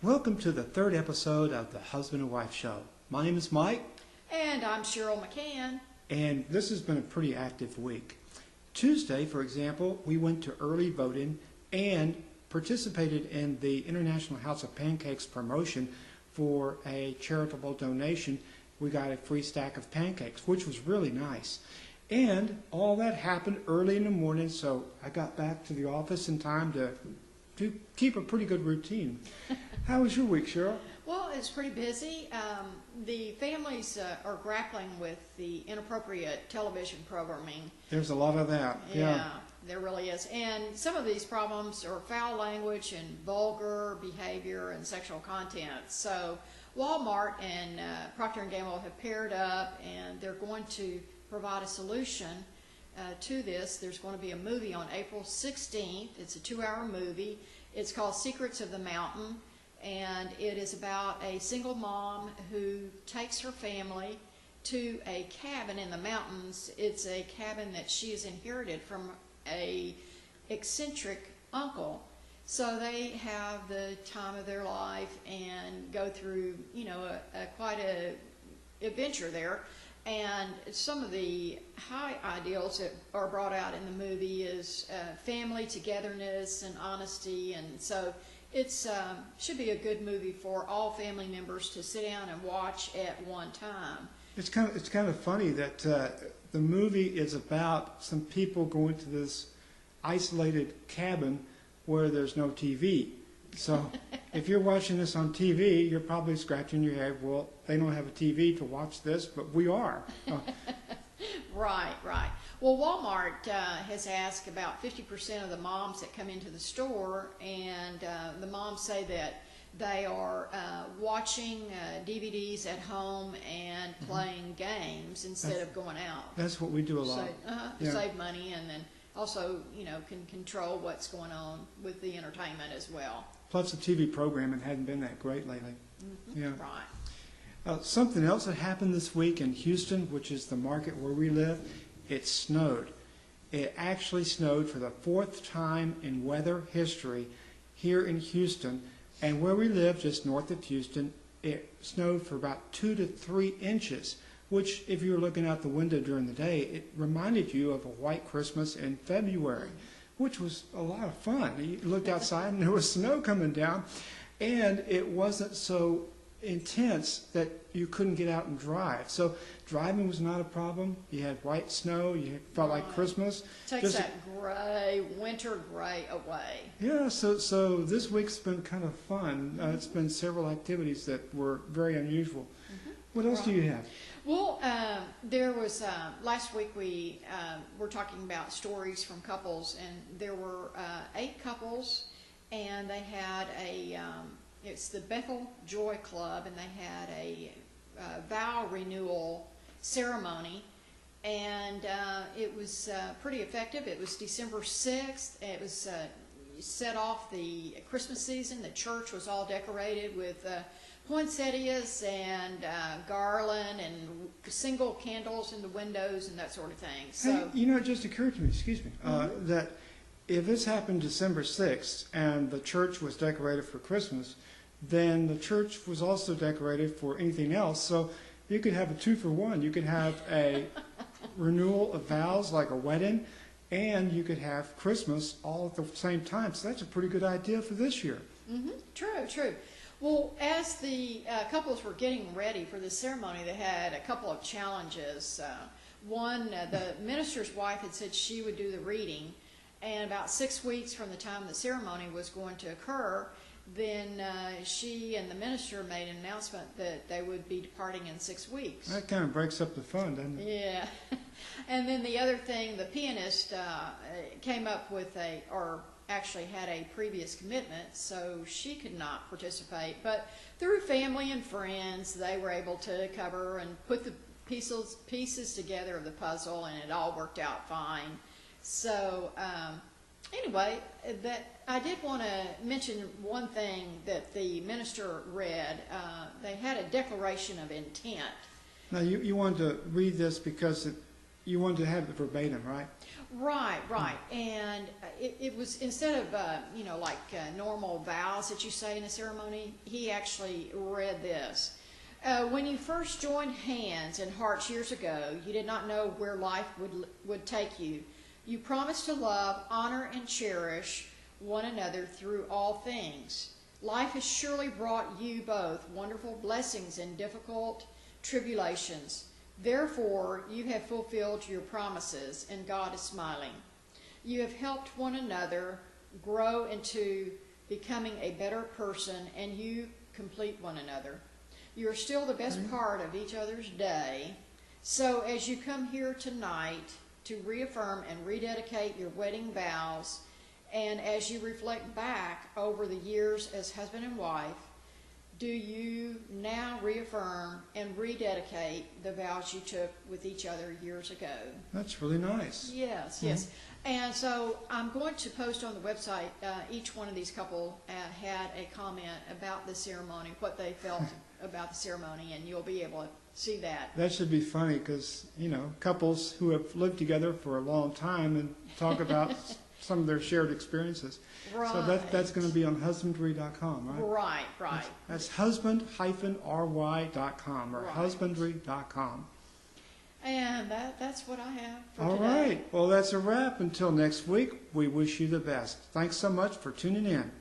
Welcome to the third episode of the Husband and Wife Show. My name is Mike. And I'm Cheryl McCann. And this has been a pretty active week. Tuesday, for example, we went to early voting and participated in the International House of Pancakes promotion for a charitable donation. We got a free stack of pancakes, which was really nice. And all that happened early in the morning, so I got back to the office in time to keep a pretty good routine. How was your week, Cheryl? Well, it's pretty busy. The families are grappling with the inappropriate television programming. There's a lot of that. Yeah, there really is. And some of these problems are foul language and vulgar behavior and sexual content. So Walmart and Procter & Gamble have paired up, and they're going to provide a solution to this. There's going to be a movie on April 16th. It's a 2-hour movie. It's called Secrets of the Mountain, and it is about a single mom who takes her family to a cabin in the mountains. It's a cabin that she has inherited from a eccentric uncle. So they have the time of their life and go through, quite a adventure there. And some of the high ideals that are brought out in the movie is family togetherness and honesty, and so it's should be a good movie for all family members to sit down and watch at one time. It's kind of funny that the movie is about some people going to this isolated cabin where there's no TV. So if you're watching this on TV, you're probably scratching your head, well, they don't have a TV to watch this, but we are. Right. Well, Walmart has asked about 50% of the moms that come into the store, and the moms say that they are watching DVDs at home and playing games instead of going out. That's what we do a lot. To save money, and then also, can control what's going on with the entertainment as well. Plus the TV programming hadn't been that great lately. Mm-hmm. Yeah. Right. Something else that happened this week in Houston, which is the market where we live, it snowed. It actually snowed for the 4th time in weather history here in Houston. And where we live, just north of Houston, it snowed for about 2 to 3 inches, which if you were looking out the window during the day, it reminded you of a white Christmas in February, which was a lot of fun. You looked outside and there was snow coming down, and it wasn't so intense that you couldn't get out and drive. So driving was not a problem. You had white snow. You felt like Christmas. Takes that winter gray away. Yeah, so this week's been kind of fun. It's been several activities that were very unusual. Mm-hmm. What else do you have? Well, there was, last week we were talking about stories from couples, and there were 8 couples, and they had it's the Bethel Joy Club, and they had a vow renewal ceremony, and it was pretty effective. It was December 6th. It was set off the Christmas season. The church was all decorated with poinsettias and garland and single candles in the windows and that sort of thing. So, hey, it just occurred to me, that if this happened December 6th and the church was decorated for Christmas, then the church was also decorated for anything else. So you could have a 2-for-1. You could have a renewal of vows like a wedding, and you could have Christmas all at the same time. So that's a pretty good idea for this year. Mm-hmm. True. Well, as the couples were getting ready for the ceremony, they had a couple of challenges. One, the minister's wife had said she would do the reading, and about 6 weeks from the time the ceremony was going to occur, then she and the minister made an announcement that they would be departing in 6 weeks. That kind of breaks up the fun, doesn't it? Yeah. And then the other thing, the pianist came up with actually had a previous commitment, so she could not participate. But through family and friends, they were able to cover and put the pieces together of the puzzle, and it all worked out fine. So anyway, that I did want to mention one thing that the minister read. They had a declaration of intent. Now, you wanted to read this because You wanted to have it verbatim, right? Right, right. And it was, instead of, normal vows that you say in a ceremony, he actually read this. When you first joined hands and hearts years ago, you did not know where life would take you. You promised to love, honor, and cherish one another through all things. Life has surely brought you both wonderful blessings and difficult tribulations. Therefore, you have fulfilled your promises, and God is smiling. You have helped one another grow into becoming a better person, and you complete one another. You are still the best part of each other's day. So as you come here tonight to reaffirm and rededicate your wedding vows, and as you reflect back over the years as husband and wife, do you now reaffirm and rededicate the vows you took with each other years ago? That's really nice. Yes, yes. And so I'm going to post on the website, each one of these couple had a comment about the ceremony, what they felt about the ceremony, and you'll be able to see that. That should be funny because, couples who have lived together for a long time and talk about some of their shared experiences. Right. So that's going to be on husbandry.com, right? Right, right. That's husband-ry.com or Right. husbandry.com. And that's what I have for All today. right. Well, that's a wrap. Until next week, we wish you the best. Thanks so much for tuning in.